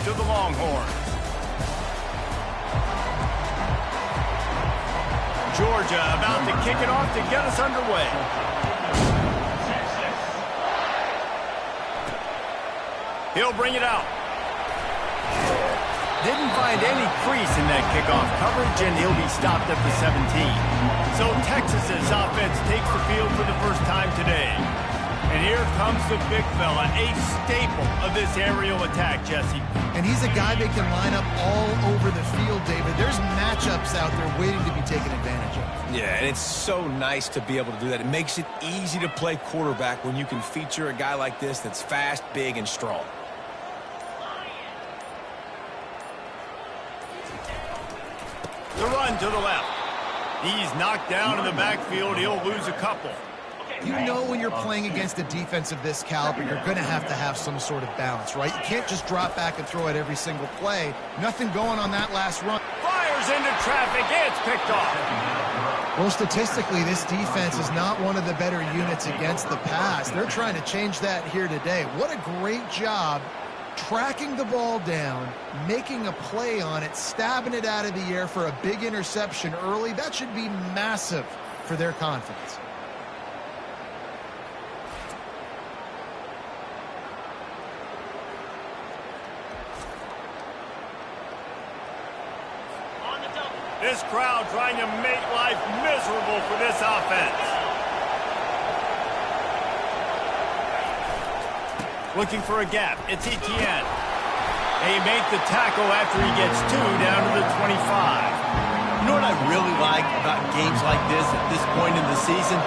to the Longhorns. Georgia about to kick it off to get us underway. He'll bring it out. Didn't find any crease in that kickoff coverage, and he'll be stopped at the 17. So Texas's offense takes the field for the first time today. And here comes the big fella, a staple of this aerial attack, Jesse. And he's a guy that can line up all over the field, David. There's matchups out there waiting to be taken advantage of. Yeah, and it's so nice to be able to do that. It makes it easy to play quarterback when you can feature a guy like this that's fast, big, and strong. The run to the left. He's knocked down in the backfield. He'll lose a couple. You know when you're playing against a defense of this caliber, you're going to have some sort of balance, right? You can't just drop back and throw it every single play. Nothing going on that last run. Fires into traffic. It's picked off. Well, statistically, this defense is not one of the better units against the pass. They're trying to change that here today. What a great job tracking the ball down, making a play on it, stabbing it out of the air for a big interception early. That should be massive for their confidence. This crowd trying to make life miserable for this offense. Looking for a gap. It's Etienne. They make the tackle after he gets 2 down to the 25. You know what I really like about games like this at this point in the season?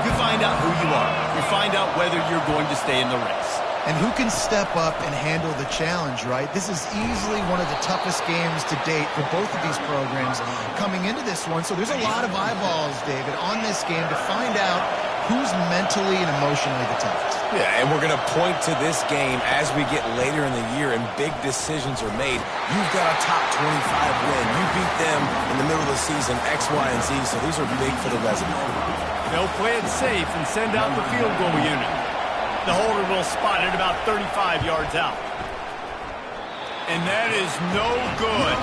You find out who you are. You find out whether you're going to stay in the race. And who can step up and handle the challenge, right? This is easily one of the toughest games to date for both of these programs coming into this one. So there's a lot of eyeballs, David, on this game to find out who's mentally and emotionally the toughest. Yeah, and we're going to point to this game as we get later in the year and big decisions are made. You've got a top 25 win. You beat them in the middle of the season, X, Y, and Z, so these are big for the resume. They'll play it safe and send out the field goal unit. The holder will spot it about 35 yards out. And that is no good.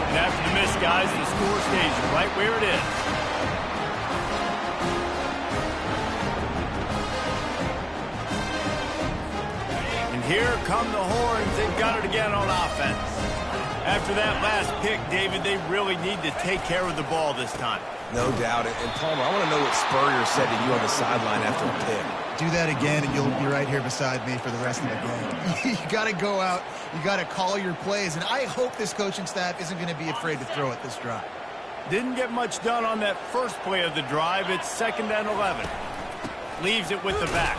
And after the miss, guys, the score stays right where it is. And here come the Horns. They've got it again on offense. After that last pick, David, they really need to take care of the ball this time. No doubt. And Palmer, I want to know what Spurrier said to you on the sideline after a pick. Do that again, and you'll be right here beside me for the rest of the game. You got to go out. You got to call your plays. And I hope this coaching staff isn't going to be afraid to throw it this drive. Didn't get much done on that first play of the drive. It's 2nd and 11. Leaves it with the back.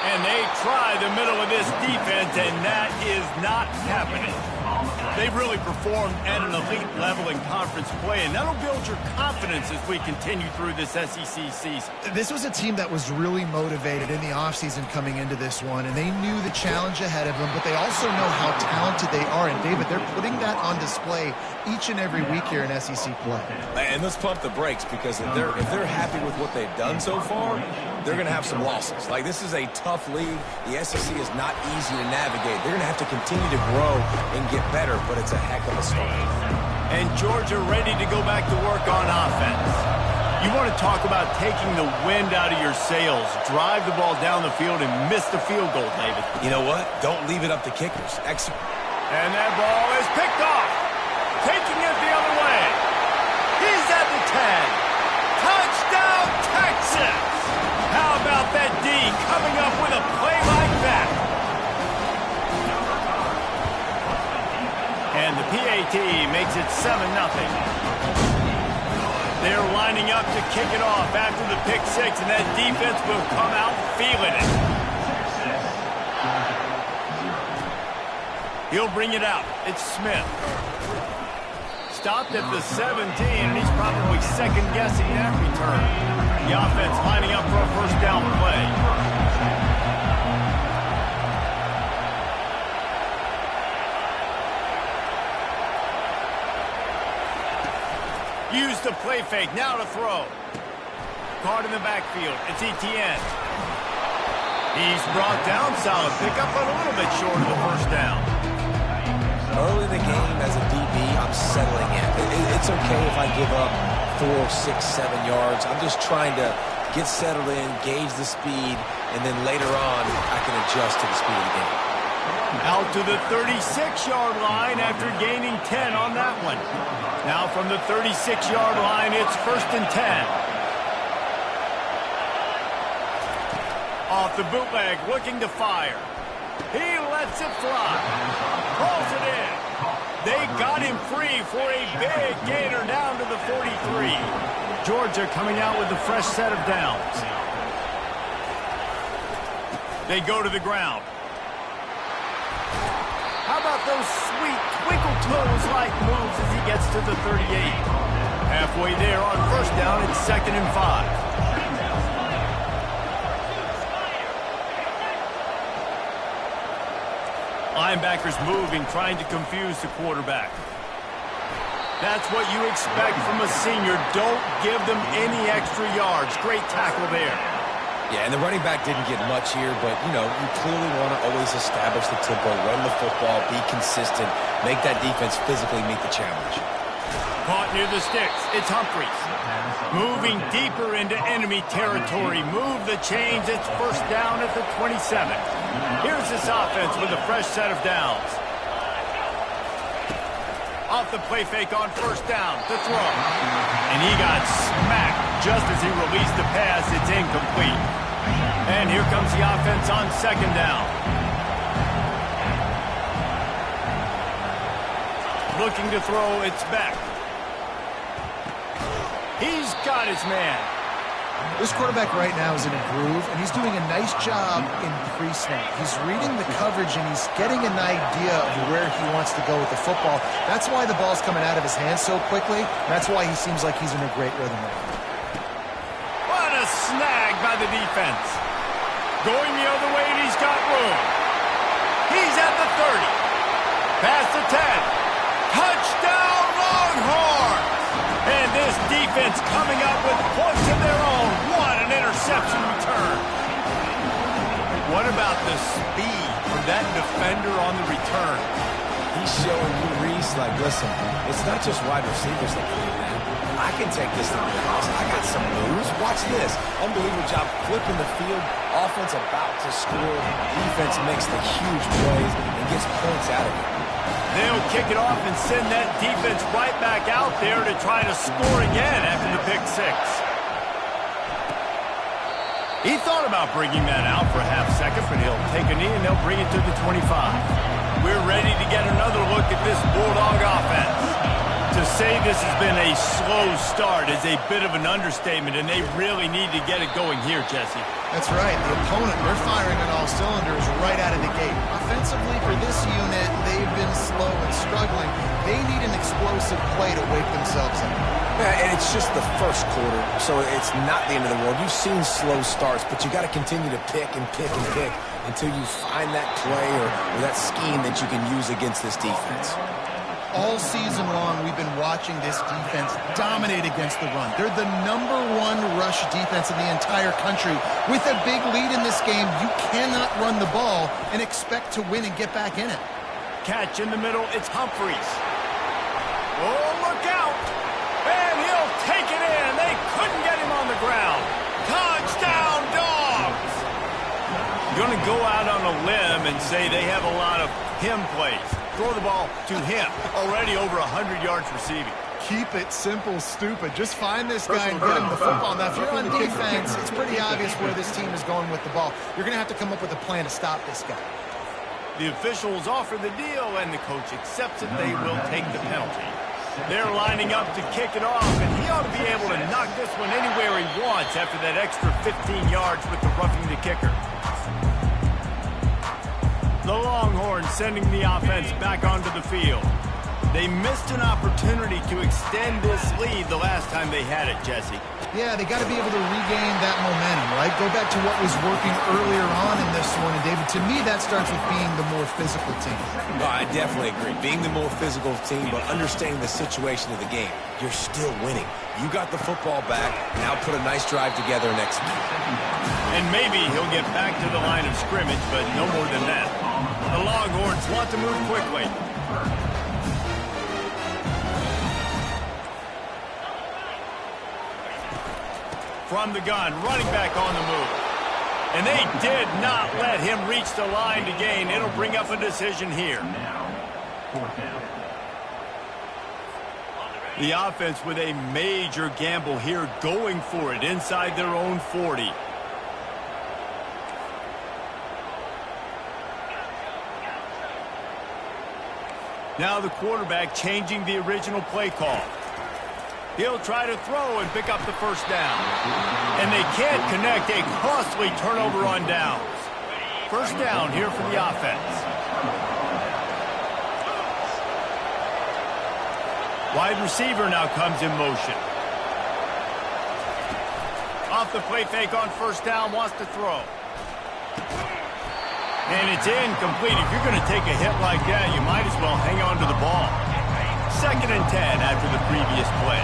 And they try the middle of this defense, and that is not happening. They've really performed at an elite level in conference play, and that'll build your confidence as we continue through this SEC season. This was a team that was really motivated in the offseason coming into this one, and they knew the challenge ahead of them, but they also know how talented they are. And, David, they're putting that on display each and every week here in SEC play. And let's pump the brakes, because if they're happy with what they've done so far, they're going to have some losses. Like, this is a tough league. The SEC is not easy to navigate. They're going to have to continue to grow and get better, but it's a heck of a start. And Georgia ready to go back to work on offense. You want to talk about taking the wind out of your sails. Drive the ball down the field and miss the field goal, David. You know what? Don't leave it up to kickers. And that ball is picked off. Taking it the other way. He's at the 10. Touchdown, Texas! How about that D coming up with a play like that? And the PAT makes it 7-0. They're lining up to kick it off after the pick 6, and that defense will come out feeling it. He'll bring it out. It's Smith. Stopped at the 17, and he's probably second-guessing that return. The offense lining up for a first down play. Use the play fake. Now to throw. Caught in the backfield. It's Etienne. He's brought down. Solid pickup, but a little bit short of the first down. settling in. It's okay if I give up 4, 6, 7 yards. I'm just trying to get settled in, gauge the speed, and then later on, I can adjust to the speed of the game. Out to the 36-yard line after gaining 10 on that one. Now from the 36-yard line, it's 1st and 10. Off the bootleg, looking to fire. He lets it fly. Pulls it in. They got him free for a big gainer down to the 43. Georgia coming out with a fresh set of downs. They go to the ground. How about those sweet twinkle toes-like moves as he gets to the 38? Halfway there on 1st down, it's 2nd and 5. Linebackers moving, trying to confuse the quarterback. That's what you expect from a senior. Don't give them any extra yards. Great tackle there. Yeah, and the running back didn't get much here, but, you know, you clearly want to always establish the tempo, run the football, be consistent, make that defense physically meet the challenge. Caught near the sticks. It's Humphries. Moving deeper into enemy territory. Move the chains. It's 1st down at the 27. Here's this offense with a fresh set of downs. Off the play fake on 1st down to throw. And he got smacked just as he released the pass. It's incomplete. And here comes the offense on 2nd down. Looking to throw, it's Beck. He's got his man. This quarterback right now is in a groove, and he's doing a nice job in pre-snap. He's reading the coverage, and he's getting an idea of where he wants to go with the football. That's why the ball's coming out of his hands so quickly. That's why he seems like he's in a great rhythm right now. What a snag by the defense. Going the other way, and he's got room. He's at the 30. Past the 10. Touchdown, Longhorns! And this defense coming up with points of their own. What an interception return. What about the speed of that defender on the return? He's showing you, Reese, like, listen, it's not just wide receivers that can do that. I can take this to the house. I got some moves. Watch this. Unbelievable job flipping the field. Offense about to score. Defense makes the huge plays and gets points out of it. They'll kick it off and send that defense right back out there to try to score again after the pick 6. He thought about bringing that out for a half second, but he'll take a knee and they'll bring it to the 25. We're ready to get another look at this Bulldog offense. To say this has been a slow start is a bit of an understatement, and they really need to get it going here, Jesse. That's right. The opponent, they're firing on all cylinders right out of the gate. Offensively, for this unit, they've been slow and struggling. They need an explosive play to wake themselves up. Yeah, and it's just the 1st quarter, so it's not the end of the world. You've seen slow starts, but you got to continue to pick and pick and pick until you find that play or that scheme that you can use against this defense. All season long, we've been watching this defense dominate against the run. They're the #1 rush defense in the entire country. With a big lead in this game, you cannot run the ball and expect to win and get back in it. Catch in the middle, it's Humphries. Oh, look out! And he'll take it in. They couldn't get him on the ground. Touchdown, Dogs! Going to go out on a limb and say they have a lot of him plays. Throw the ball to him. Already over 100 yards receiving. Keep it simple, stupid. Just find this guy and get him the football. Now, if you're on defense, it's pretty obvious where this team is going with the ball. You're going to have to come up with a plan to stop this guy. The officials offer the deal, and the coach accepts it. They will take the penalty. They're lining up to kick it off, and he ought to be able to knock this one anywhere he wants after that extra 15 yards with the roughing the kicker. The Longhorns sending the offense back onto the field. They missed an opportunity to extend this lead the last time they had it, Jesse. Yeah, they got to be able to regain that momentum, right? Go back to what was working earlier on in this one. And, David, to me, that starts with being the more physical team. No, I definitely agree. Being the more physical team, but understanding the situation of the game. You're still winning. You got the football back. Now put a nice drive together and execute. And maybe he'll get back to the line of scrimmage, but no more than that. The Longhorns want to move quickly. From the gun, running back on the move. And they did not let him reach the line to gain. It'll bring up a decision here. The offense with a major gamble here, going for it inside their own 40. Now the quarterback changing the original play call. He'll try to throw and pick up the first down. And they can't connect, a costly turnover on downs. First down here for the offense. Wide receiver now comes in motion. Off the play fake on first down, wants to throw. And it's incomplete. If you're going to take a hit like that, you might as well hang on to the ball. 2nd and 10 after the previous play.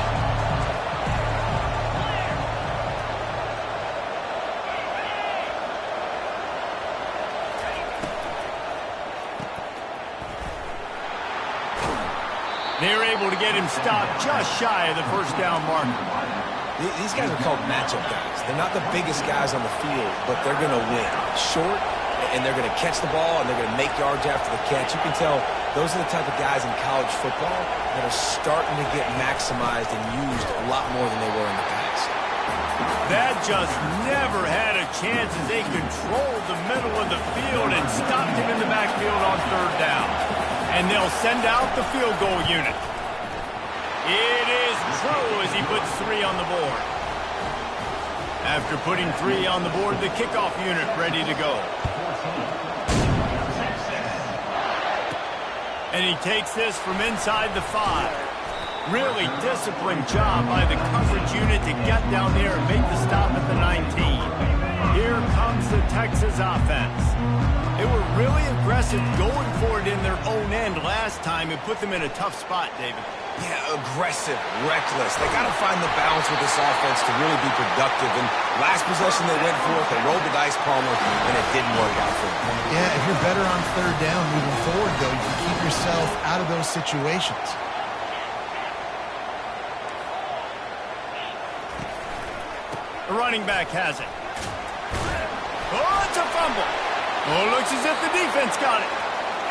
They're able to get him stopped just shy of the first down marker. These guys are called matchup guys. They're not the biggest guys on the field, but they're going to win. Short, and they're going to catch the ball, and they're going to make yards after the catch. You can tell those are the type of guys in college football that are starting to get maximized and used a lot more than they were in the past. That just never had a chance as they controlled the middle of the field and stopped him in the backfield on 3rd down. And they'll send out the field goal unit. It is true as he puts 3 on the board. After putting 3 on the board, the kickoff unit ready to go. And he takes this from inside the 5. Really disciplined job by the coverage unit to get down there and make the stop at the 19. Here comes the Texas offense. They were really aggressive going for it in their own end last time and put them in a tough spot, David. Yeah, aggressive, reckless. They got to find the balance with this offense to really be productive. And last possession they went for it, they rolled the dice, Palmer, and it didn't work out for them. Yeah, if you're better on 3rd down moving forward, though, you can keep yourself out of those situations. The running back has it. Oh, it's a fumble. Oh, looks as if the defense got it.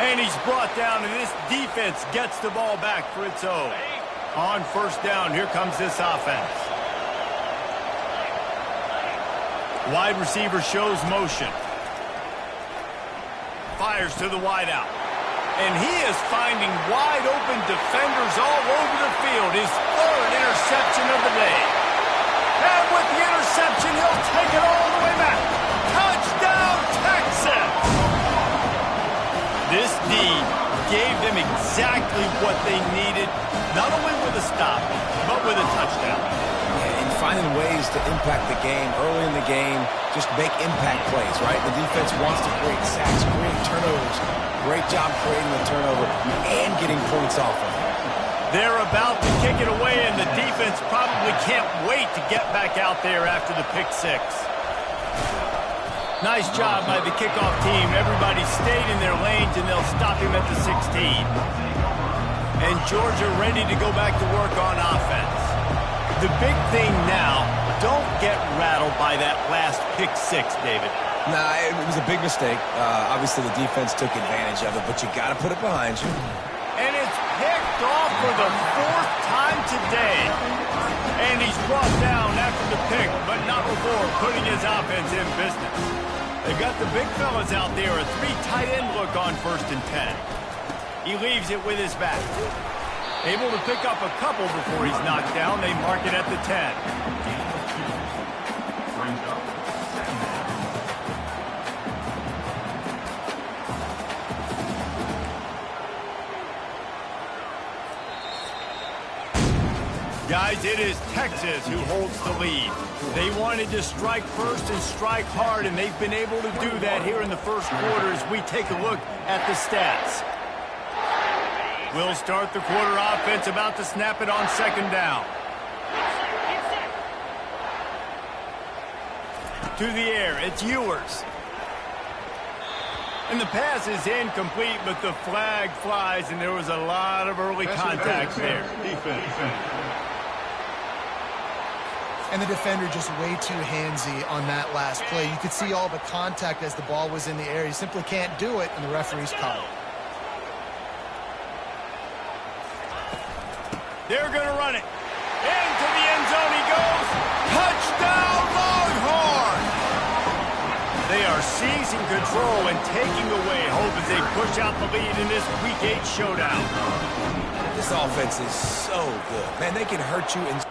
And he's brought down, and this defense gets the ball back for its own. On 1st down, here comes this offense. Wide receiver shows motion. Fires to the wideout. And he is finding wide open defenders all over the field. His 3rd interception of the day. And with the interception, he'll take it all the way back. Touchdown, Texas! This D gave them exactly what they needed, not only with a stop, but with a touchdown. And finding ways to impact the game early in the game, just make impact plays, right? The defense wants to create sacks, create turnovers. Great job creating the turnover and getting points off of it. They're about to kick it away, and the defense probably can't wait to get back out there after the pick 6. Nice job by the kickoff team. Everybody stayed in their lanes, and they'll stop him at the 16. And Georgia ready to go back to work on offense. The big thing now, don't get rattled by that last pick 6, David. Nah, it was a big mistake. Obviously, the defense took advantage of it, but you got to put it behind you. And it's picked off for the 4th time today. And he's brought down after the pick, but not before putting his offense in business. They've got the big fellas out there, a 3 tight end look on 1st and 10. He leaves it with his back. Able to pick up a couple before he's knocked down. They mark it at the 10. Guys, it is Texas who holds the lead. They wanted to strike first and strike hard, and they've been able to do that here in the 1st quarter as we take a look at the stats. We'll start the quarter offense, about to snap it on 2nd down. To the air, it's Ewers. And the pass is incomplete, but the flag flies, and there was a lot of early contact there. Defense. And the defender just way too handsy on that last play. You could see all the contact as the ball was in the air. He simply can't do it, and the referee's caught it. They're going to run it. Into the end zone he goes. Touchdown, Longhorn! They are seizing control and taking away hope as they push out the lead in this Week 8 showdown. This offense is so good. Man, they can hurt you in...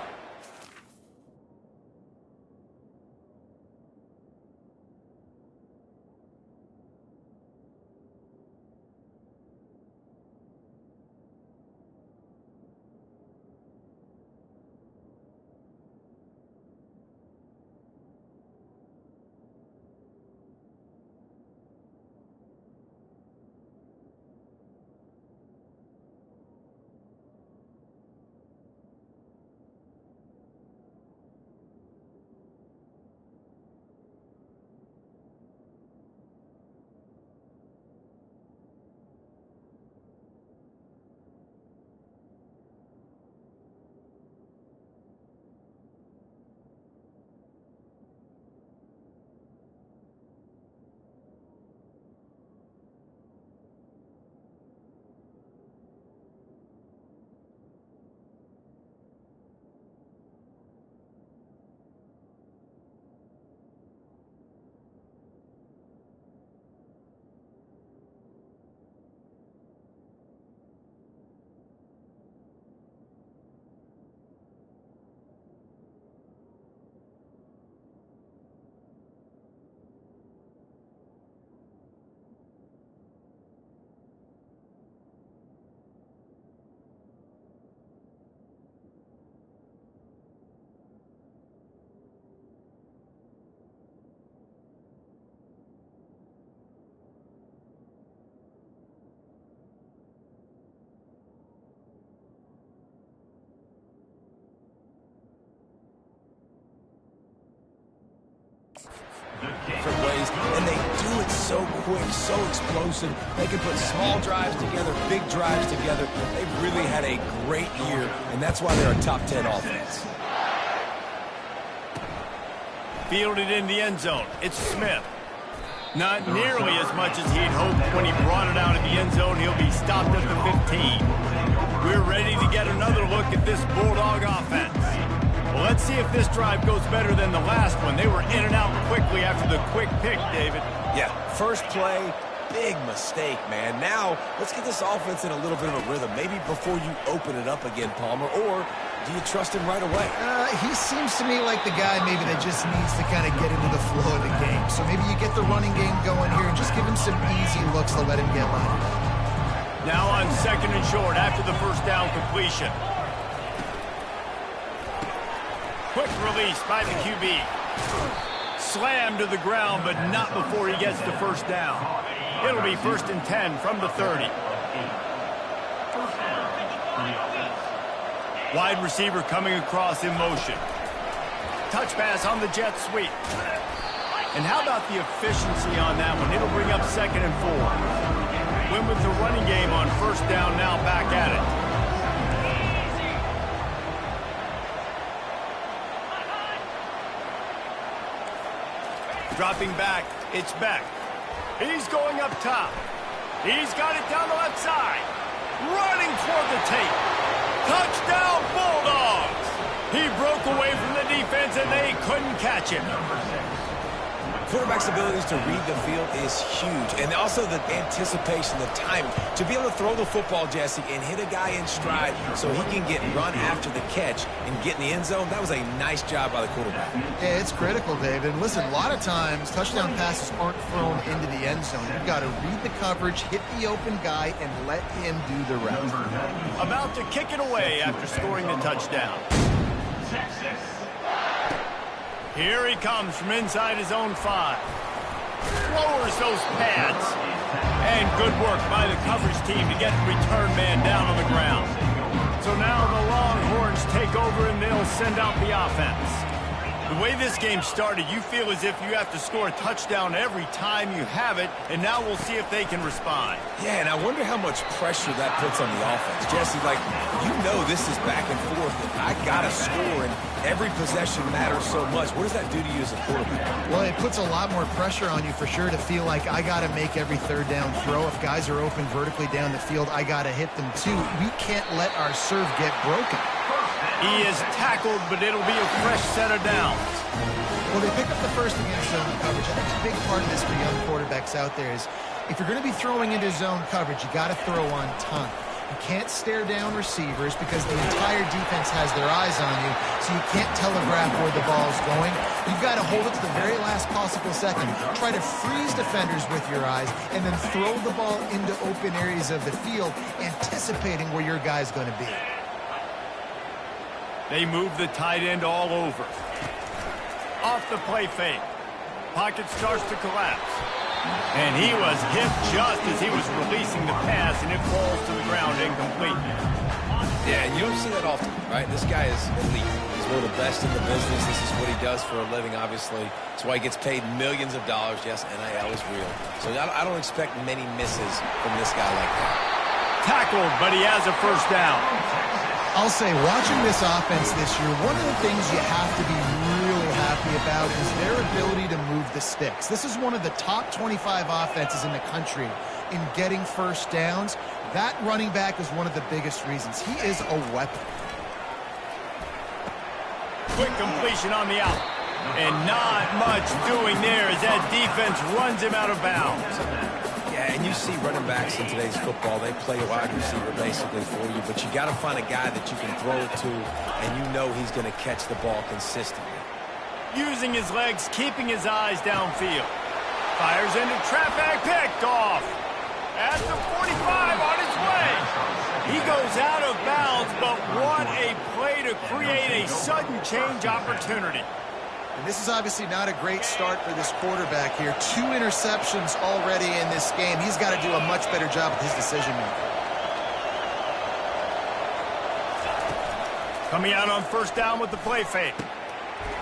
different ways, and they do it so quick, so explosive. They can put small drives together, big drives together. They've really had a great year, and that's why they're a top 10 offense. Fielded in the end zone. It's Smith. Not nearly as much as he'd hoped when he brought it out of the end zone. He'll be stopped at the 15. We're ready to get another look at this Bulldog offense. Well, let's see if this drive goes better than the last one. They were in and out quickly after the quick pick, David. Yeah, first play, big mistake, man. Now, let's get this offense in a little bit of a rhythm. Maybe before you open it up again, Palmer, or do you trust him right away? He seems to me like the guy maybe that just needs to kind of get into the flow of the game. So maybe you get the running game going here and just give him some easy looks to let him get lined up. Now on second and short after the first down completion. Quick release by the QB. Slammed to the ground, but not before he gets the first down. It'll be 1st and 10 from the 30. Wide receiver coming across in motion. Touch pass on the jet sweep. And how about the efficiency on that one? It'll bring up 2nd and 4. Win with the running game on first down, now back at it. Dropping back, it's Beck. He's going up top. He's got it down the left side. Running toward the tape. Touchdown, Bulldogs! He broke away from the defense, and they couldn't catch him. Quarterback's abilities to read the field is huge, and also the anticipation, the timing. To be able to throw the football, Jesse, and hit a guy in stride so he can get run after the catch and get in the end zone, that was a nice job by the quarterback. Yeah, it's critical, David. Listen, a lot of times, touchdown passes aren't thrown into the end zone. You've got to read the coverage, hit the open guy, and let him do the rest. About to kick it away after scoring the touchdown. Here he comes from inside his own 5. Lowers those pads. And good work by the coverage team to get the return man down on the ground. So now the Longhorns take over and they'll send out the offense. The way this game started, you feel as if you have to score a touchdown every time you have it, and now we'll see if they can respond. Yeah, and I wonder how much pressure that puts on the offense. Jesse, like, you know this is back and forth, and I got to score, and every possession matters so much. What does that do to you as a quarterback? Well, it puts a lot more pressure on you for sure to feel like I got to make every third down throw. If guys are open vertically down the field, I got to hit them too. We can't let our serve get broken. He is tackled, but it'll be a fresh set of downs. Well, they pick up the first against zone coverage. I think a big part of this for young quarterbacks out there is if you're going to be throwing into zone coverage, you got to throw on time. You can't stare down receivers because the entire defense has their eyes on you, so you can't telegraph where the ball's going. You've got to hold it to the very last possible second. Try to freeze defenders with your eyes and then throw the ball into open areas of the field, anticipating where your guy's going to be. They move the tight end all over. Off the play fake. Pocket starts to collapse. And he was hit just as he was releasing the pass, and it falls to the ground incomplete. Yeah, and you don't see that often, right? This guy is elite. He's one of the best in the business. This is what he does for a living, obviously. That's why he gets paid millions of dollars. Yes, NIL is real. So I don't expect many misses from this guy like that. Tackled, but he has a first down. I'll say, watching this offense this year, one of the things you have to be really happy about is their ability to move the sticks. This is one of the top 25 offenses in the country in getting first downs. That running back is one of the biggest reasons. He is a weapon. Quick completion on the out. And not much doing there as that defense runs him out of bounds. Yeah, and you see running backs in today's football, they play a wide receiver basically for you, but you got to find a guy that you can throw it to, and you know he's going to catch the ball consistently. Using his legs, keeping his eyes downfield. Fires into traffic, picked off. At the 45 on his way. He goes out of bounds, but what a play to create a sudden change opportunity. And this is obviously not a great start for this quarterback here. 2 interceptions already in this game. He's got to do a much better job with his decision-making. Coming out on first down with the play fake.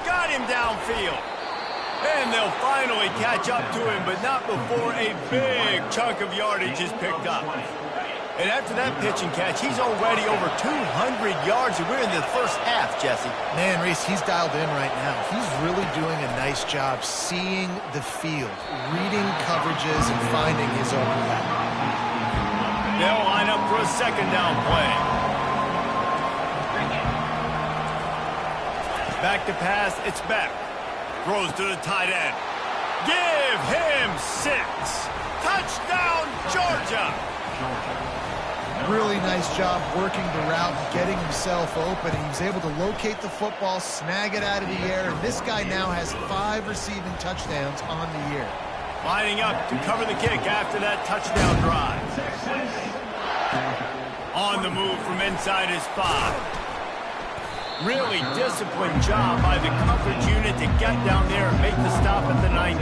Got him downfield. And they'll finally catch up to him, but not before a big chunk of yardage is picked up. And after that pitch and catch, he's already over 200 yards, and we're in the first half, Jesse. Man, Reese, he's dialed in right now. He's really doing a nice job seeing the field, reading coverages, and finding his open man. They'll line up for a second down play. Back to pass, it's back. Throws to the tight end. Give him 6. Touchdown, Georgia. Really nice job working the route, getting himself open, and he was able to locate the football, snag it out of the air, and this guy now has 5 receiving touchdowns on the year. Lining up to cover the kick after that touchdown drive. On the move from inside his 5. Really disciplined job by the coverage unit to get down there and make the stop at the 19.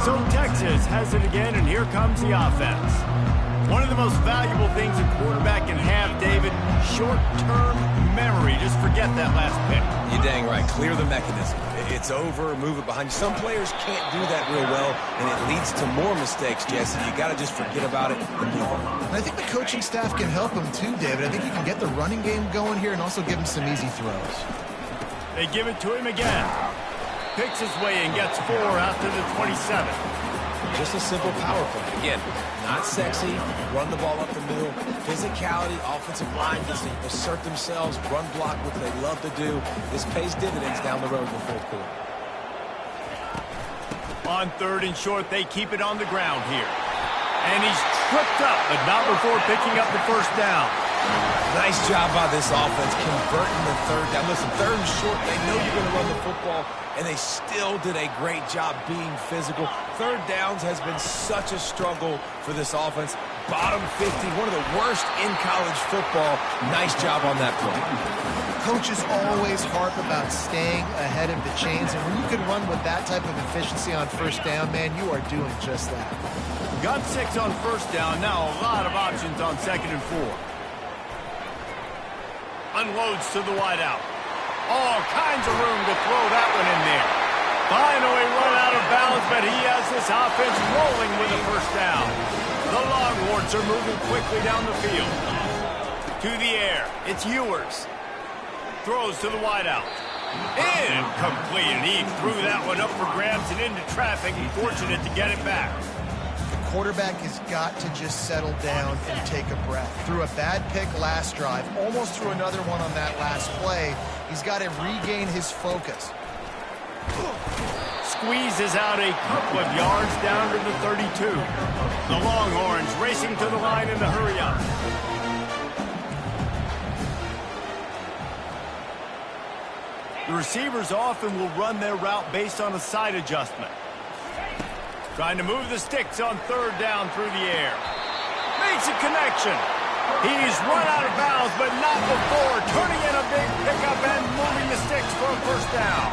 So Texas has it again, and here comes the offense. One of the most valuable things a quarterback can have, David, short-term memory. Just forget that last pick. You're dang right. Clear the mechanism. It's over, move it behind you. Some players can't do that real well, and it leads to more mistakes, Jesse. You got to just forget about it and move on. And I think the coaching staff can help him too, David. I think you can get the running game going here and also give him some easy throws. They give it to him again. Picks his way and gets 4 out to the 27. Just a simple power play. Again, not sexy, run the ball up the middle, physicality, offensive line just assert themselves, run block, what they love to do. This pays dividends down the road in the fourth quarter. On 3rd and short, they keep it on the ground here. And he's tripped up, but not before picking up the first down. Nice job by this offense converting the 3rd down. Listen, 3rd and short, they know you're going to run the football, and they still did a great job being physical. 3rd downs has been such a struggle for this offense. Bottom 50, one of the worst in college football. Nice job on that play. Coaches always harp about staying ahead of the chains, and when you can run with that type of efficiency on first down, man, you are doing just that. Got 6 on first down, now a lot of options on 2nd and 4. Unloads to the wideout. All kinds of room to throw that one in there. Finally run out of bounds, but he has this offense rolling with a first down. The Longhorns are moving quickly down the field. To the air, it's Ewers. Throws to the wideout. Incomplete, and he threw that one up for grabs and into traffic. Fortunate to get it back. Quarterback has got to just settle down and take a breath. Threw a bad pick last drive, almost threw another one on that last play. He's got to regain his focus. Squeezes out a couple of yards down to the 32. The Longhorns racing to the line in the hurry-up. The receivers often will run their route based on a side adjustment. Trying to move the sticks on third down through the air. Makes a connection. He's run out of bounds, but not before. Turning in a big pickup and moving the sticks for a first down.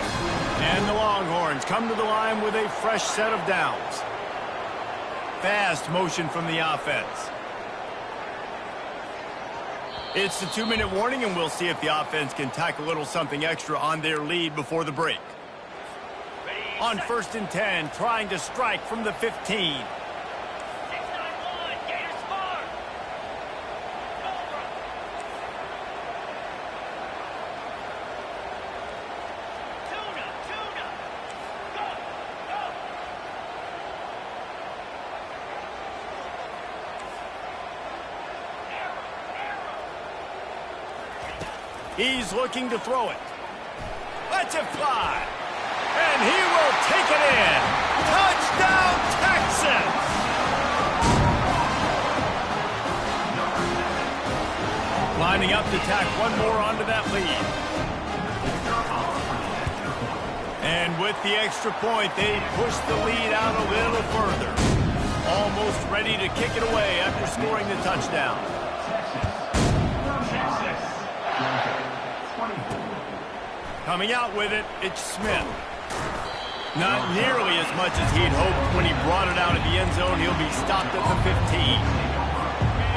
And the Longhorns come to the line with a fresh set of downs. Fast motion from the offense. It's the 2-minute warning, and we'll see if the offense can tack a little something extra on their lead before the break. On 1st and 10, trying to strike from the 15. He's looking to throw it. Lets it fly. And he will take it in. Touchdown, Texans! Lining up to tack one more onto that lead. And with the extra point, they push the lead out a little further. Almost ready to kick it away after scoring the touchdown. Coming out with it, it's Smith. Not nearly as much as he'd hoped when he brought it out of the end zone. He'll be stopped at the 15.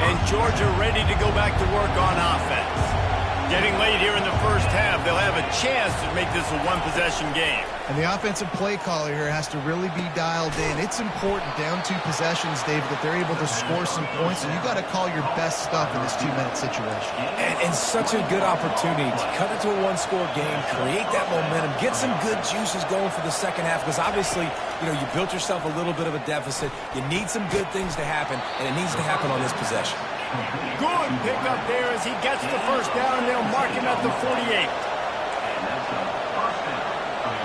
And Georgia ready to go back to work on offense. Getting late here in the first half, they'll have a chance to make this a one-possession game. And the offensive play caller here has to really be dialed in. It's important down 2 possessions, David, that they're able to score some points, and you got to call your best stuff in this 2-minute situation. And such a good opportunity to cut it to a one-score game, create that momentum, get some good juices going for the second half, because obviously, you know, you built yourself a little bit of a deficit. You need some good things to happen, and it needs to happen on this possession. Good pickup there as he gets the first down, and they'll mark him at the 48.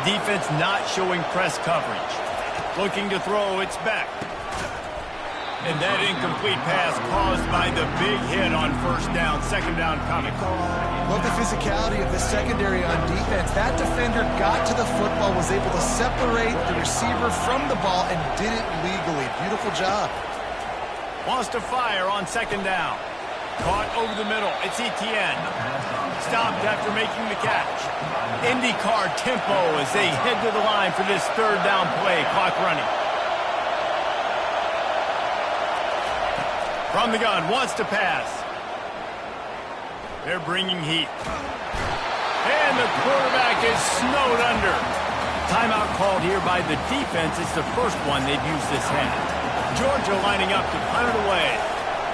Defense not showing press coverage. Looking to throw, it's back. And that incomplete pass caused by the big hit on first down, second down coming. Love the physicality of the secondary on defense. That defender got to the football, was able to separate the receiver from the ball, and did it legally. Beautiful job. Wants to fire on second down. Caught over the middle. It's Etienne. Stopped after making the catch. IndyCar tempo as they head to the line for this third down play. Clock running. From the gun, wants to pass. They're bringing heat. And the quarterback is snowed under. Timeout called here by the defense. It's the first one they've used this half. Georgia lining up to punt it away.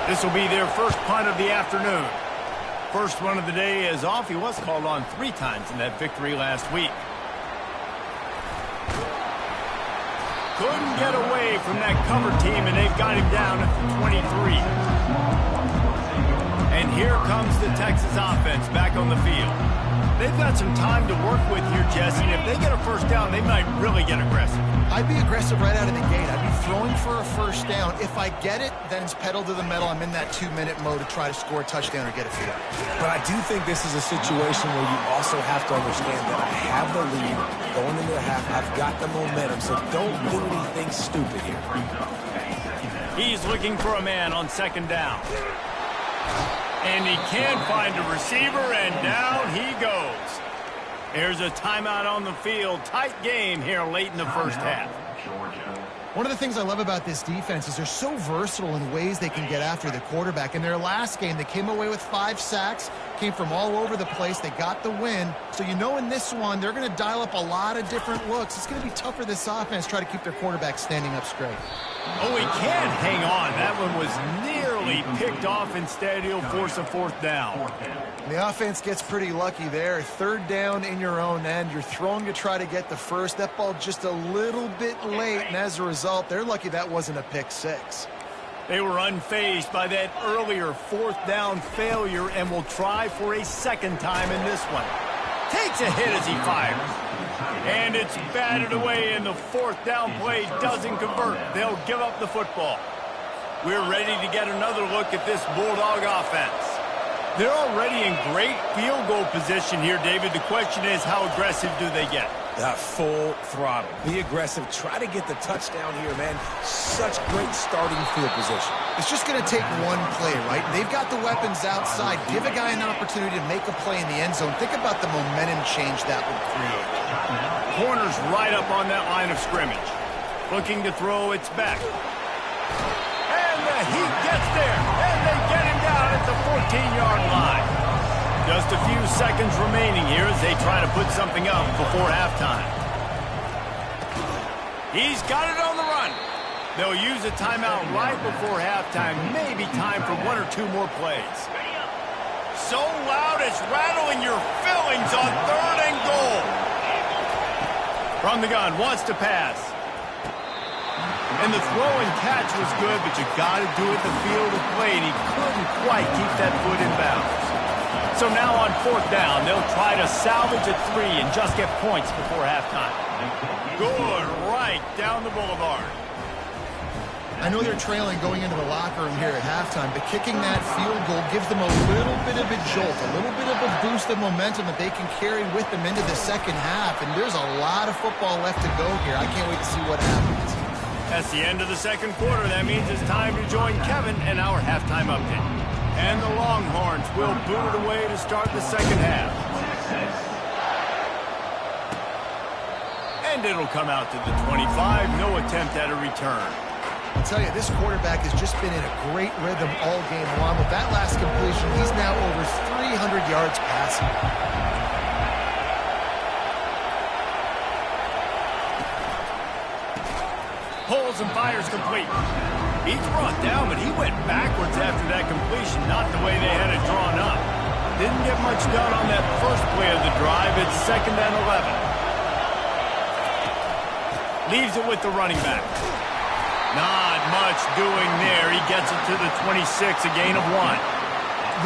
This will be their first punt of the afternoon. First one of the day is off. He was called on 3 times in that victory last week. Couldn't get away from that cover team, and they've got him down at the 23. And here comes the Texas offense back on the field. They've got some time to work with here, Jesse, and if they get a first down, they might really get aggressive. I'd be aggressive right out of the gate. I'd be throwing for a first down. If I get it, then it's pedal to the metal. I'm in that 2-minute mode to try to score a touchdown or get a field. But I do think this is a situation where you also have to understand that I have the lead going into the half. I've got the momentum, so don't do anything stupid here. He's looking for a man on second down. And he can't find a receiver, and down he goes. There's a timeout on the field. Tight game here late in the first half. One of the things I love about this defense is they're so versatile in ways they can get after the quarterback. In their last game, they came away with 5 sacks, came from all over the place. They got the win. So you know in this one, they're going to dial up a lot of different looks. It's going to be tough for this offense to try to keep their quarterback standing up straight. Oh, he can't hang on. That one was nearly picked off. Instead, he'll force a 4th down. The offense gets pretty lucky there. 3rd down in your own end. You're throwing to try to get the first. That ball just a little bit late, and as a result, they're lucky that wasn't a pick 6. They were unfazed by that earlier 4th down failure and will try for a 2nd time in this one. Takes a hit as he fires. And it's batted away, and the 4th down play doesn't convert. They'll give up the football. We're ready to get another look at this Bulldog offense. They're already in great field goal position here, David. The question is, how aggressive do they get? Full throttle. Be aggressive. Try to get the touchdown here, man. Such great starting field position. It's just going to take one play, right? They've got the weapons outside. Give a guy an opportunity to make a play in the end zone. Think about the momentum change that would create. Corner's right up on that line of scrimmage. Looking to throw, it's back. And the heat gets there. And they get him down at the 14-yard line. Just a few seconds remaining here as they try to put something up before halftime. He's got it on the run. They'll use a timeout right before halftime. Maybe time for 1 or 2 more plays. So loud it's rattling your fillings on 3rd and goal. From the gun, wants to pass. And the throw and catch was good, but you got to do it the field of play, and he couldn't quite keep that foot in bounds. So now on 4th down, they'll try to salvage a 3 and just get points before halftime. Good right down the boulevard. I know they're trailing going into the locker room here at halftime, but kicking that field goal gives them a little bit of a jolt, a little bit of a boost of momentum that they can carry with them into the second half, and there's a lot of football left to go here. I can't wait to see what happens. That's the end of the second quarter. That means it's time to join Kevin and our halftime update. And the Longhorns will boot it away to start the second half. And it'll come out to the 25. No attempt at a return. I'll tell you, this quarterback has just been in a great rhythm all game long. With that last completion, he's now over 300 yards passing. Pulls and fires complete. He's brought down, but he went backwards after that completion, not the way they had it drawn up. Didn't get much done on that first play of the drive. It's 2nd and 11. Leaves it with the running back. Not much doing there. He gets it to the 26, a gain of 1.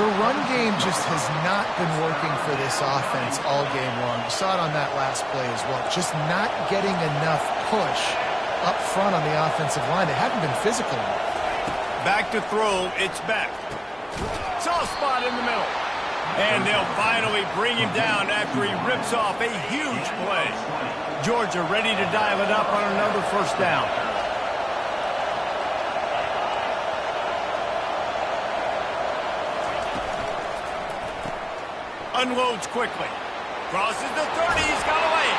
The run game just has not been working for this offense all game long. You saw it on that last play as well. Just not getting enough push up front on the offensive line. They haven't been physical enough. Back to throw. It's back. Soft spot in the middle. And they'll finally bring him down after he rips off a huge play. Georgia ready to dial it up on another 1st down. Unloads quickly. Crosses the 30. He's got away.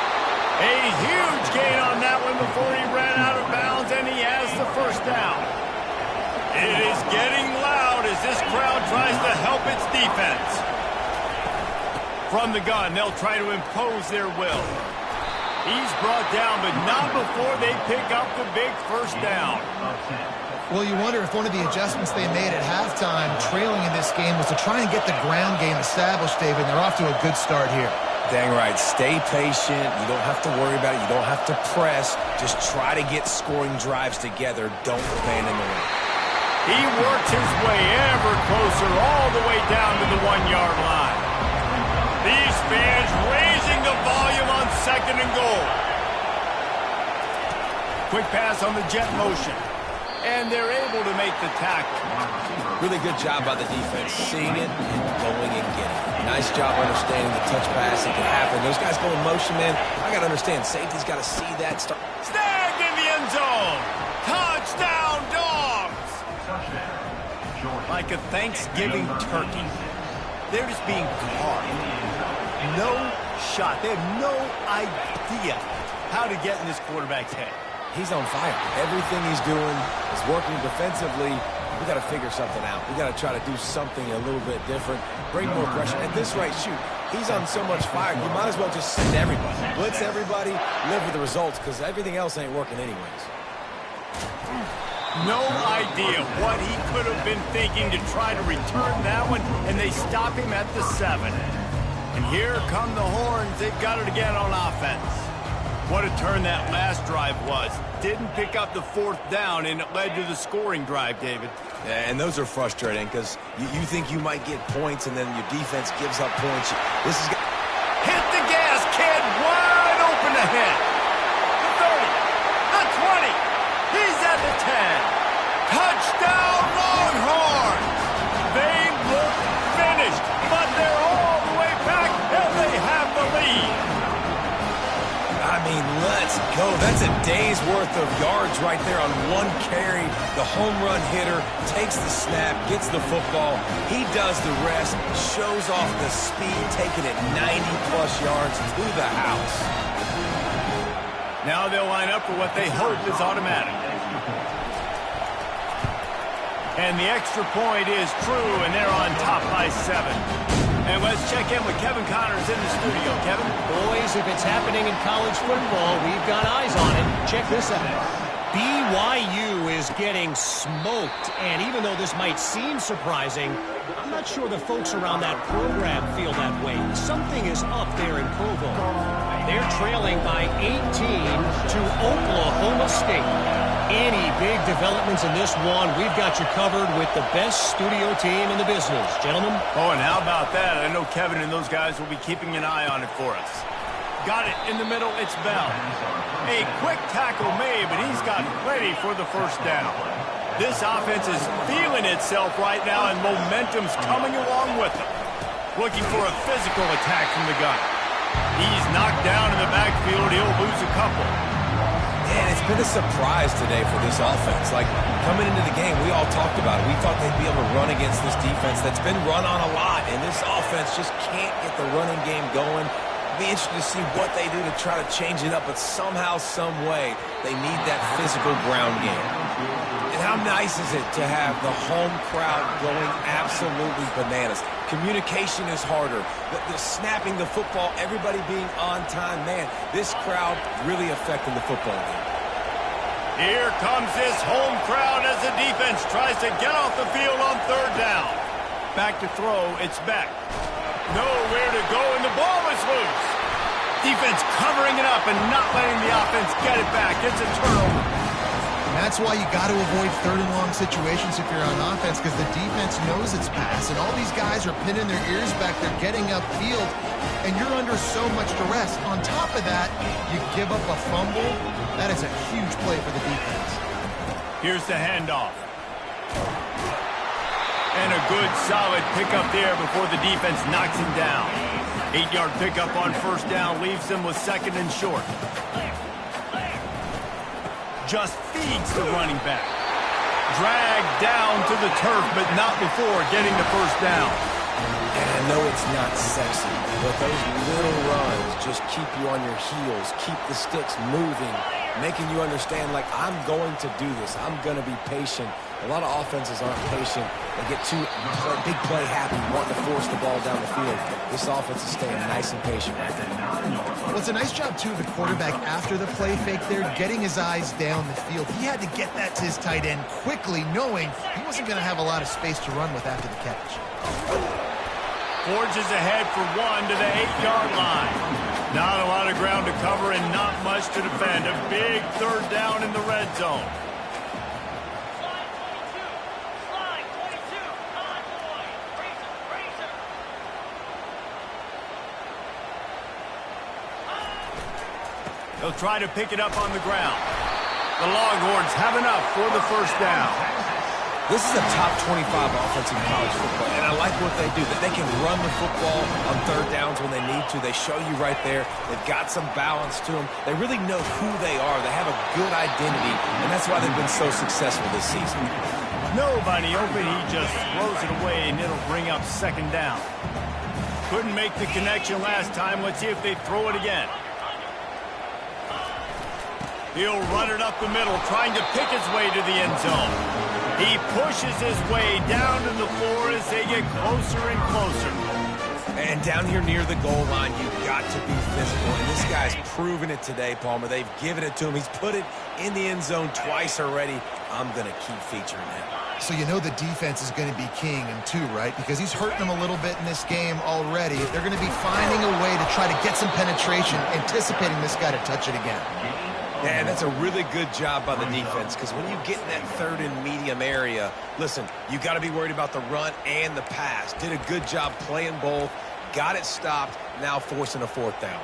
A huge gain on that one before he ran out of bounds, and he has the 1st down. It is getting loud as this crowd tries to help its defense. From the gun, they'll try to impose their will. He's brought down, but not before they pick up the big 1st down. Well, you wonder if one of the adjustments they made at halftime, trailing in this game, was to try and get the ground game established, David. They're off to a good start here. Dang right. Stay patient. You don't have to worry about it. You don't have to press. Just try to get scoring drives together. Don't abandon the run. He works his way ever closer all the way down to the 1-yard line. These fans raising the volume on 2nd and goal. Quick pass on the jet motion. And they're able to make the tackle. Really good job by the defense, seeing it and going and getting it. Nice job understanding the touch pass that can happen. Those guys go in motion, man. I got to understand, safety's got to see that. Snagged in the end zone. Touchdown, Dogs. Like a Thanksgiving turkey. They're just being carved. No shot. They have no idea how to get in this quarterback's head. He's on fire. Everything he's doing is working defensively. We got to figure something out. We got to try to do something a little bit different, bring more pressure. At this rate, shoot, he's on so much fire. You might as well just send everybody, blitz everybody, live with the results, because everything else ain't working anyways. No idea what he could have been thinking to try to return that one, and they stop him at the 7. And here come the horns. They've got it again on offense. What a turn that last drive was. Didn't pick up the 4th down, and it led to the scoring drive, David. Yeah, and those are frustrating because you think you might get points, and then your defense gives up points. This is hit the gas, kid. Wide open ahead. The 30, the 20. He's at the 10. Touchdown, Longhorns. They look finished, but they're all the way back, and they have the lead. I mean, let's go. That's a day's worth of yards right there on one carry. The home run hitter takes the snap, gets the football. He does the rest, shows off the speed, taking it 90-plus yards to the house. Now they'll line up for what they hope is automatic. And the extra point is true, and they're on top by 7. And let's check in with Kevin Connors in the studio. Kevin? Boys, if it's happening in college football, we've got eyes on it. Check this out. BYU is getting smoked, and even though this might seem surprising, I'm not sure the folks around that program feel that way. Something is up there in Provo. They're trailing by 18 to Oklahoma State. Any big developments in this one, we've got you covered with the best studio team in the business. Gentlemen? Oh, and how about that? I know Kevin and those guys will be keeping an eye on it for us. Got it in the middle. It's Bell. A quick tackle made, but he's got ready for the first down. This offense is feeling itself right now, and momentum's coming along with them. Looking for a physical attack from the gun. He's knocked down in the backfield. He'll lose a couple. Man, it's been a surprise today for this offense. Like, coming into the game, we all talked about it. We thought they'd be able to run against this defense that's been run on a lot, and this offense just can't get the running game going. Be interested to see what they do to try to change it up, but somehow, some way, they need that physical ground game. And how nice is it to have the home crowd going absolutely bananas? Communication is harder. The snapping the football, everybody being on time. Man, this crowd really affecting the football game. Here comes this home crowd as the defense tries to get off the field on 3rd down. Back to throw, it's Beck. Nowhere to go, and the ball is loose. Defense covering it up and not letting the offense get it back. It's a turnover. And that's why you got to avoid 3rd and long situations if you're on offense, because the defense knows it's pass, and all these guys are pinning their ears back. They're getting upfield, and you're under so much duress. On top of that, you give up a fumble. That is a huge play for the defense. Here's the handoff. And a good, solid pickup there before the defense knocks him down. 8-yard pickup on 1st down leaves them with 2nd and short. Just feeds the running back. Dragged down to the turf, but not before getting the 1st down. And I know it's not sexy, but those little runs just keep you on your heels, keep the sticks moving, making you understand, like, I'm going to do this. I'm going to be patient. A lot of offenses aren't patient. They get too big play happy, wanting to force the ball down the field. This offense is staying nice and patient right there. Well, it's a nice job, too, of the quarterback after the play fake there, getting his eyes down the field. He had to get that to his tight end quickly, knowing he wasn't going to have a lot of space to run with after the catch. Forges ahead for 1 to the 8-yard line. Not a lot of ground to cover and not much to defend. A big 3rd down in the red zone. They'll try to pick it up on the ground. The Longhorns have enough for the 1st down. This is a top 25 offense in college football, and I like what they do, that they can run the football on 3rd downs when they need to. They show you right there. They've got some balance to them. They really know who they are. They have a good identity, and that's why they've been so successful this season. Nobody open. He just throws it away, and it'll bring up 2nd down. Couldn't make the connection last time. Let's see if they throw it again. He'll run it up the middle, trying to pick his way to the end zone. He pushes his way down to the floor as they get closer and closer. And down here near the goal line, you've got to be physical. And this guy's proven it today, Palmer. They've given it to him. He's put it in the end zone twice already. I'm going to keep featuring him. So you know the defense is going to be keying him too, right? Because he's hurting them a little bit in this game already. They're going to be finding a way to try to get some penetration, anticipating this guy to touch it again. Yeah, and that's a really good job by the defense, because when you get in that third and medium area, listen, you got to be worried about the run and the pass. Did a good job playing both, got it stopped, now forcing a fourth down.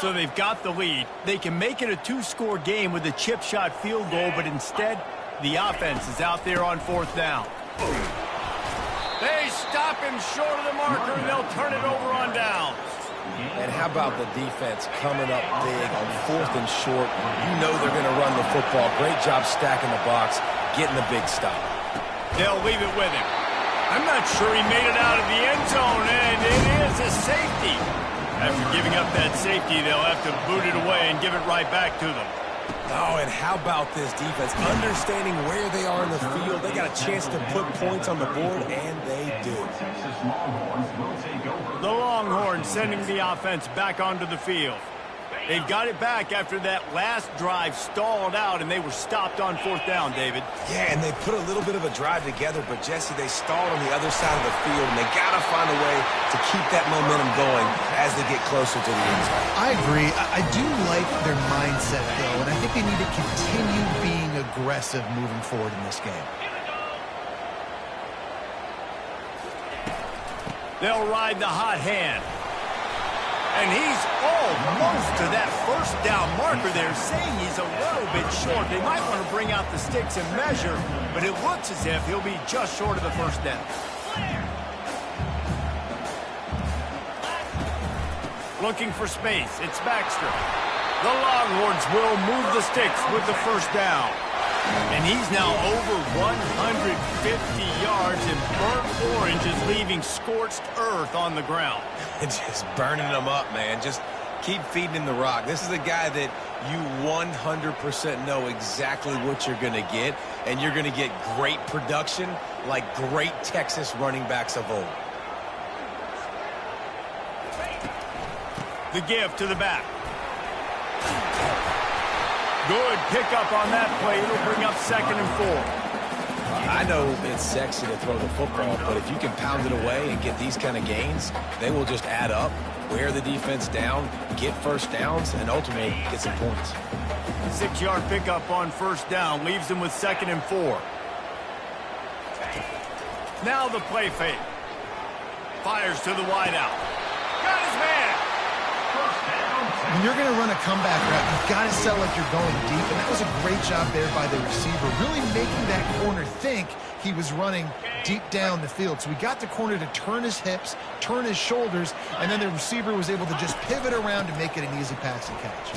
So they've got the lead. They can make it a two-score game with a chip shot field goal, but instead, the offense is out there on fourth down. They stop him short of the marker, and they'll turn it over on downs. And how about the defense coming up big on fourth and short? You know they're going to run the football. Great job stacking the box, getting the big stop. They'll leave it with him. I'm not sure he made it out of the end zone, and it is a safety. After giving up that safety, they'll have to boot it away and give it right back to them. Oh, and how about this defense? Understanding where they are in the field. They got a chance to put points on the board, and they do. The Longhorns sending the offense back onto the field. They've got it back after that last drive stalled out, and they were stopped on fourth down, David. Yeah, and they put a little bit of a drive together, but, Jesse, they stalled on the other side of the field, and they got to find a way to keep that momentum going as they get closer to the end zone. I agree. I do like their mindset, though, and I think they need to continue being aggressive moving forward in this game. They'll ride the hot hand. And he's almost to that first down marker there, saying he's a little bit short. They might want to bring out the sticks and measure, but it looks as if he'll be just short of the first down. Looking for space, it's Baxter. The Longhorns will move the sticks with the first down. And he's now over 150 yards, and burnt orange is leaving scorched earth on the ground. Just burning them up, man. Just keep feeding him the rock. This is a guy that you 100% know exactly what you're going to get, and you're going to get great production like great Texas running backs of old. The give to the back. Good pickup on that play. It'll bring up 2nd and 4. I know it's sexy to throw the football, but if you can pound it away and get these kind of gains, they will just add up, wear the defense down, get first downs, and ultimately get some points. 6-yard pickup on first down leaves them with 2nd and 4. Now the play fake. Fires to the wideout. Got his man. When you're going to run a comeback route, you've got to sell like you're going deep, and that was a great job there by the receiver, really making that corner think he was running deep down the field. So we got the corner to turn his hips, turn his shoulders, and then the receiver was able to just pivot around to make it an easy pass and catch.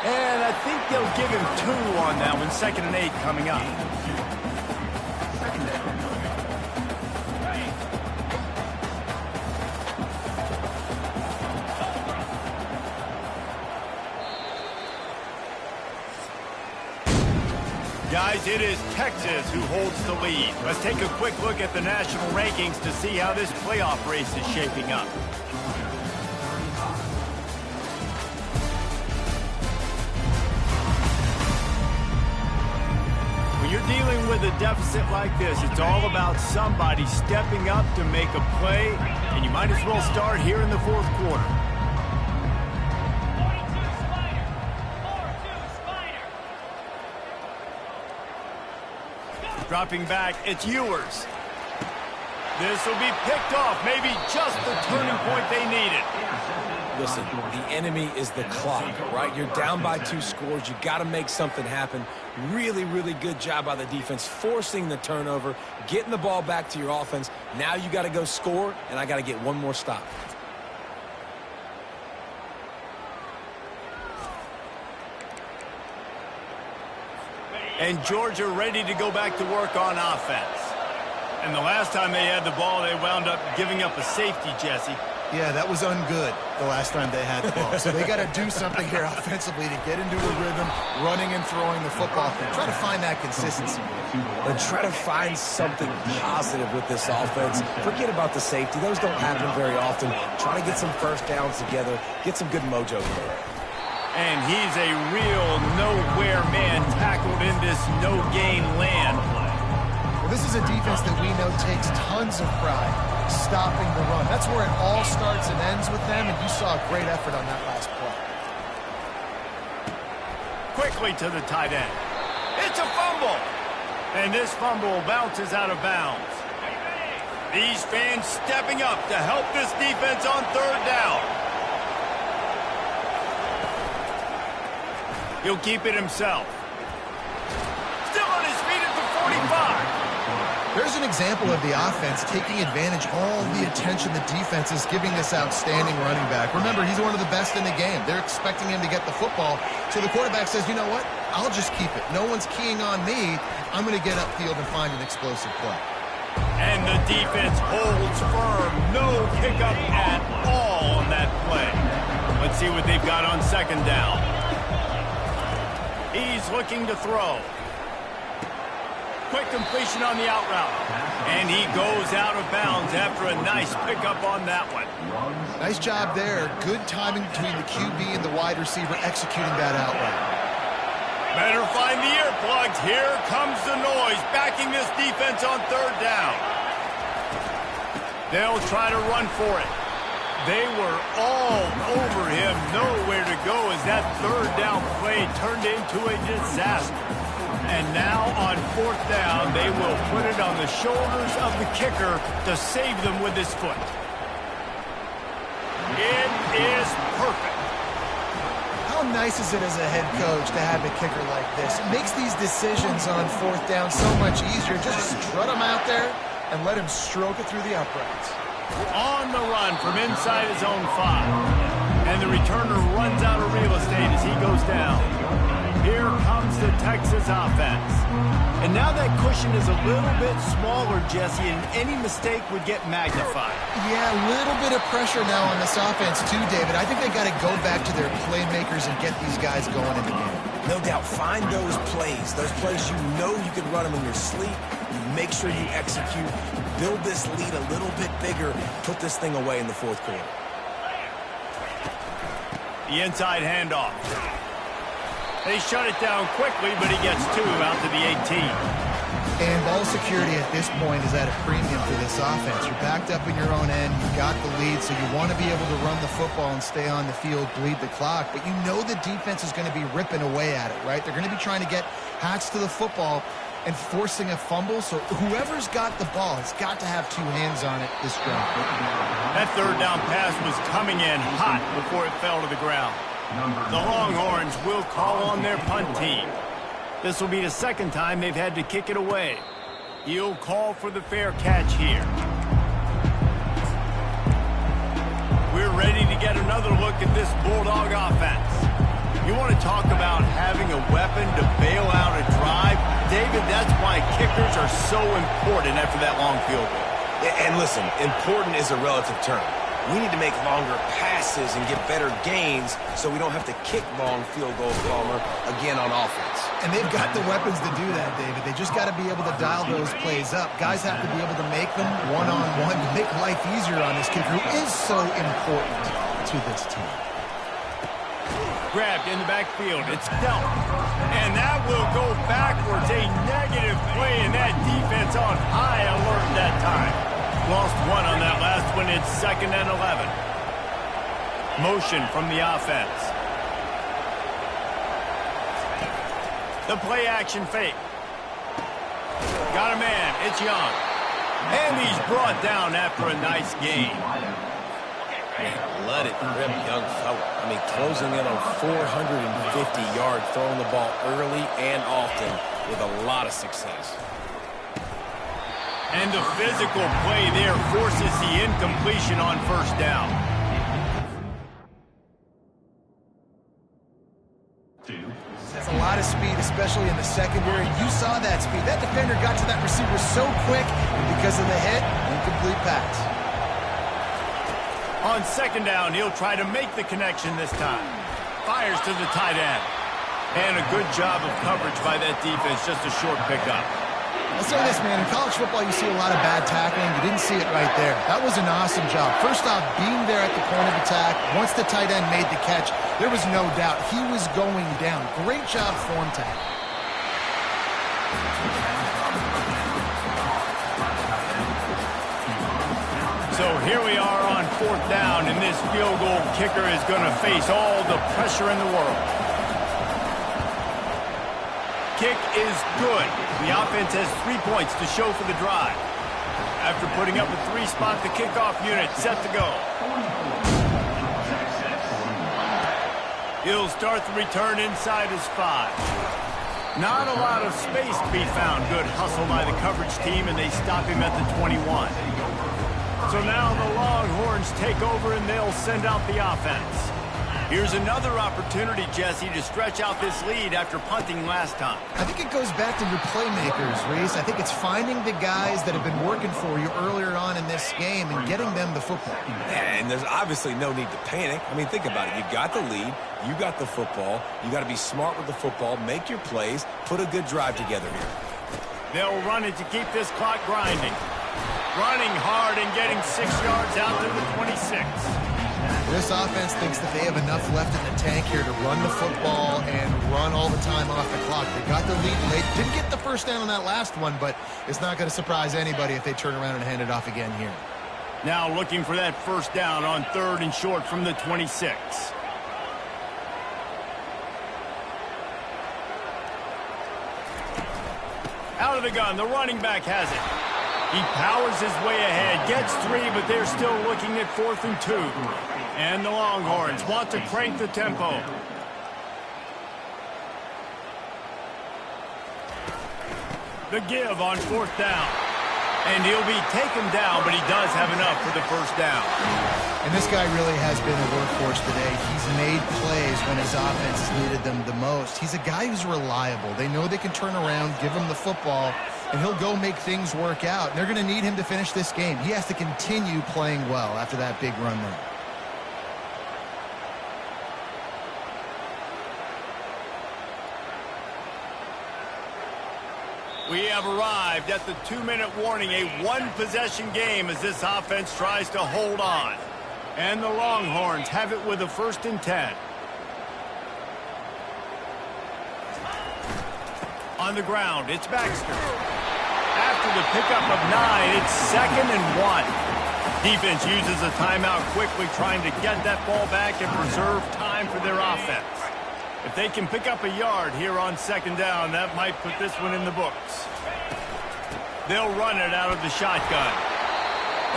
And I think they'll give him 2 on that one, 2nd and 8 coming up. Guys, it is Texas who holds the lead. Let's take a quick look at the national rankings to see how this playoff race is shaping up. When you're dealing with a deficit like this, it's all about somebody stepping up to make a play, and you might as well start here in the fourth quarter. Dropping back, it's Ewers. This will be picked off, maybe just the turning point they needed. Listen, the enemy is the clock, right? You're down by 2 scores. You got to make something happen. Really, really good job by the defense, forcing the turnover, getting the ball back to your offense. Now you got to go score, and I got to get one more stop. And Georgia ready to go back to work on offense. And the last time they had the ball, they wound up giving up a safety, Jesse. Yeah, that was ungood the last time they had the ball. So they got to do something here offensively to get into a rhythm, running and throwing the football. Try to find that consistency. And try to find something positive with this offense. Forget about the safety. Those don't happen very often. Try to get some first downs together. Get some good mojo together. And he's a real nowhere man tackled in this no-gain land play. Well, this is a defense that we know takes tons of pride stopping the run. That's where it all starts and ends with them, and you saw a great effort on that last play. Quickly to the tight end. It's a fumble. And this fumble bounces out of bounds. These fans stepping up to help this defense on third down. He'll keep it himself. Still on his feet at the 45. There's an example of the offense taking advantage of all the attention the defense is giving this outstanding running back. Remember, he's one of the best in the game. They're expecting him to get the football. So the quarterback says, you know what? I'll just keep it. No one's keying on me. I'm going to get upfield and find an explosive play. And the defense holds firm. No pickup at all on that play. Let's see what they've got on second down. He's looking to throw. Quick completion on the out route. And he goes out of bounds after a nice pickup on that one. Nice job there. Good timing between the QB and the wide receiver executing that out route. Better find the earplugs. Here comes the noise, backing this defense on third down. They'll try to run for it. They were all over him. Nowhere to go as that third down play turned into a disaster. And now on fourth down, they will put it on the shoulders of the kicker to save them with his foot. It is perfect. How nice is it as a head coach to have a kicker like this? It makes these decisions on fourth down so much easier. Just strut him out there and let him stroke it through the uprights. On the run from inside his own 5. And the returner runs out of real estate as he goes down. Here comes the Texas offense. And now that cushion is a little bit smaller, Jesse, and any mistake would get magnified. Yeah, a little bit of pressure now on this offense too, David. I think they got to go back to their playmakers and get these guys going in the game. No doubt, find those plays you know you can run them in your sleep. You make sure you execute, build this lead a little bit bigger, put this thing away in the fourth quarter. The inside handoff. They shut it down quickly, but he gets 2 out to the 18. And ball security at this point is at a premium for this offense. You're backed up in your own end. You've got the lead, so you want to be able to run the football and stay on the field, bleed the clock. But you know the defense is going to be ripping away at it, right? They're going to be trying to get hats to the football and forcing a fumble. So whoever's got the ball has got to have 2 hands on it this drive. That third down pass was coming in hot before it fell to the ground. The Longhorns will call on their punt team. This will be the second time they've had to kick it away. He'll call for the fair catch here. We're ready to get another look at this Bulldog offense. You want to talk about having a weapon to bail out a drive? David, that's why kickers are so important after that long field goal. And listen, important is a relative term. We need to make longer passes and get better gains so we don't have to kick long field goals, Palmer, again on offense. And they've got the weapons to do that, David. They just got to be able to dial those plays up. Guys have to be able to make them one-on-one to make life easier on this kicker, who is so important to this team. Grabbed in the backfield. It's dealt. And that will go backwards. A negative play, and that defense on high alert that time. Lost 1 on that last one. It's 2nd and 11. Motion from the offense. The play action fake. Got a man. It's Young. And he's brought down after a nice gain. Let it rip, young fella. I mean, closing in on 450 yards, throwing the ball early and often with a lot of success. And the physical play there forces the incompletion on first down. That's a lot of speed, especially in the secondary. You saw that speed. That defender got to that receiver so quick, and because of the hit, incomplete pass. On second down, he'll try to make the connection this time. Fires to the tight end. And a good job of coverage by that defense, just a short pickup. I'll say this, man. In college football, you see a lot of bad tackling. You didn't see it right there. That was an awesome job. First off, being there at the point of attack. Once the tight end made the catch, there was no doubt he was going down. Great job form tackle. So here we are on fourth down, and this field goal kicker is going to face all the pressure in the world. Kick is good. The offense has 3 points to show for the drive. After putting up a 3-spot, the kickoff unit set to go. He'll start the return inside his 5. Not a lot of space to be found. Good hustle by the coverage team, and they stop him at the 21. So now the Longhorns take over, and they'll send out the offense. Here's another opportunity, Jesse, to stretch out this lead after punting last time. I think it goes back to your playmakers, Reese. I think it's finding the guys that have been working for you earlier on in this game and getting them the football. And there's obviously no need to panic. I mean, think about it. You got the lead. You got the football. You got to be smart with the football. Make your plays. Put a good drive together here. They'll run it to keep this clock grinding. Running hard and getting 6 yards out to the 26. This offense thinks that they have enough left in the tank here to run the football and run all the time off the clock. They got the lead late. Didn't get the first down on that last one, but it's not going to surprise anybody if they turn around and hand it off again here. Now looking for that first down on 3rd and short from the 26. Out of the gun, the running back has it. He powers his way ahead, gets 3, but they're still looking at 4th and 2. And the Longhorns want to crank the tempo. The give on 4th down. And he'll be taken down, but he does have enough for the first down. And this guy really has been a workhorse today. He's made plays when his offense has needed them the most. He's a guy who's reliable. They know they can turn around, give him the football, and he'll go make things work out. And they're going to need him to finish this game. He has to continue playing well after that big run there. We have arrived at the 2-minute warning, a one-possession game as this offense tries to hold on. And the Longhorns have it with a 1st and 10. On the ground, it's Baxter. After the pickup of 9, it's 2nd and 1. Defense uses a timeout quickly, trying to get that ball back and preserve time for their offense. If they can pick up a yard here on 2nd down, that might put this one in the books. They'll run it out of the shotgun.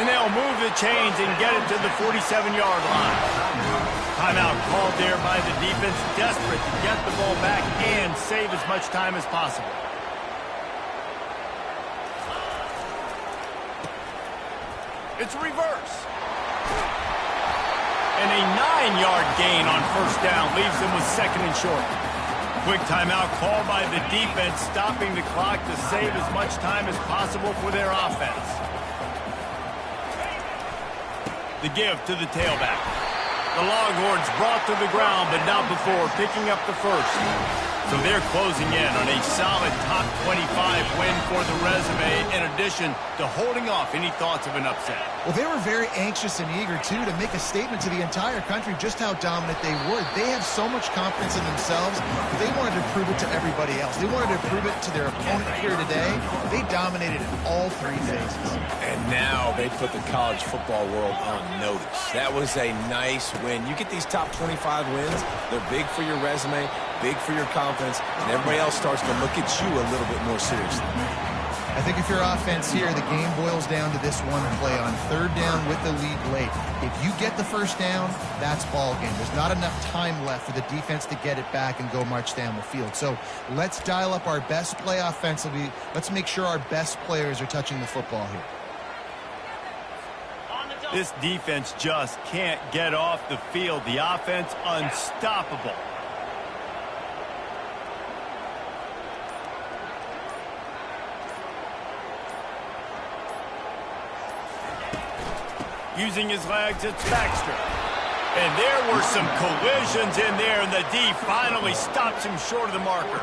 And they'll move the chains and get it to the 47-yard line. Timeout called there by the defense, desperate to get the ball back and save as much time as possible. It's a reverse. And a 9-yard gain on 1st down leaves them with 2nd and short. Quick timeout called by the defense, stopping the clock to save as much time as possible for their offense. The give to the tailback. The Longhorns brought to the ground, but not before picking up the first. So they're closing in on a solid top 25 win for the resume, in addition to holding off any thoughts of an upset. Well, they were very anxious and eager, too, to make a statement to the entire country just how dominant they were. They have so much confidence in themselves, but they wanted to prove it to everybody else. They wanted to prove it to their opponent here today. They dominated in all 3 phases. And now they put the college football world on notice. That was a nice win. You get these top 25 wins, they're big for your resume, big for your confidence, and everybody else starts to look at you a little bit more seriously. I think if your offense here, the game boils down to this one play on 3rd down with the lead late. If you get the first down, that's ball game. There's not enough time left for the defense to get it back and go march down the field. So let's dial up our best play offensively. Let's make sure our best players are touching the football here. This defense just can't get off the field. The offense unstoppable. Using his legs, it's Baxter. And there were some collisions in there, and the D finally stops him short of the marker.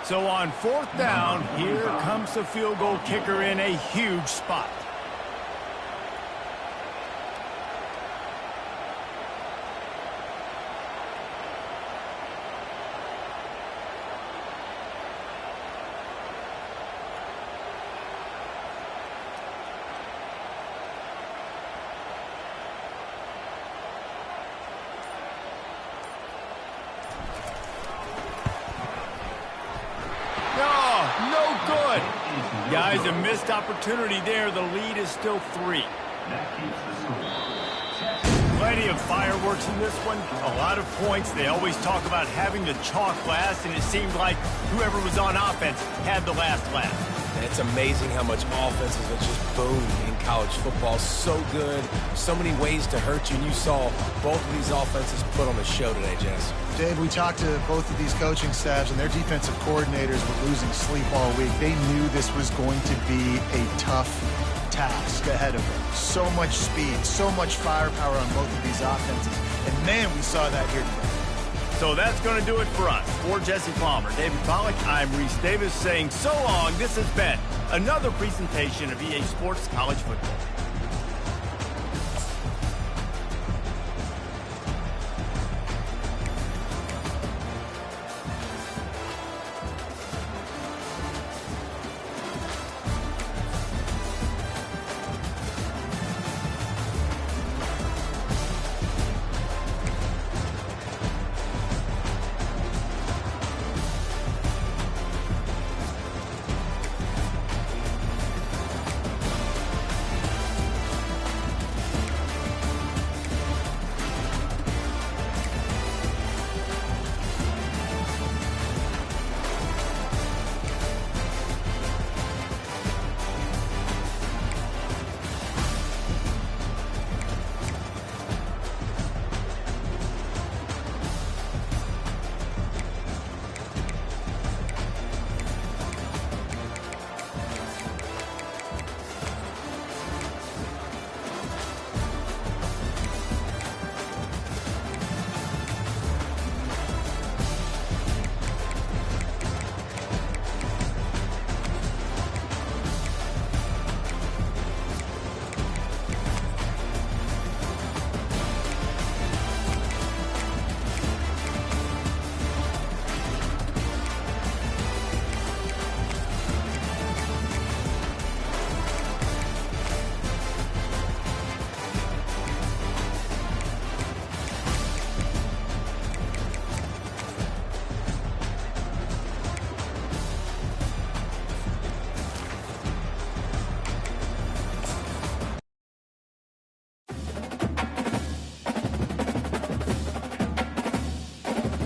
So on 4th down, here comes the field goal kicker in a huge spot. Guys, a missed opportunity there. The lead is still 3. Plenty of fireworks in this one. A lot of points. They always talk about having the chalk last, and it seemed like whoever was on offense had the last laugh. It's amazing how much offenses have just boomed in college football. So good. So many ways to hurt you. And you saw both of these offenses put on the show today, Jess. Dave, we talked to both of these coaching staffs, and their defensive coordinators were losing sleep all week. They knew this was going to be a tough task ahead of them. So much speed, so much firepower on both of these offenses. And, man, we saw that here today. So that's going to do it for us. For Jesse Palmer, David Pollack, I'm Reese Davis saying so long. This has been another presentation of EA Sports College Football.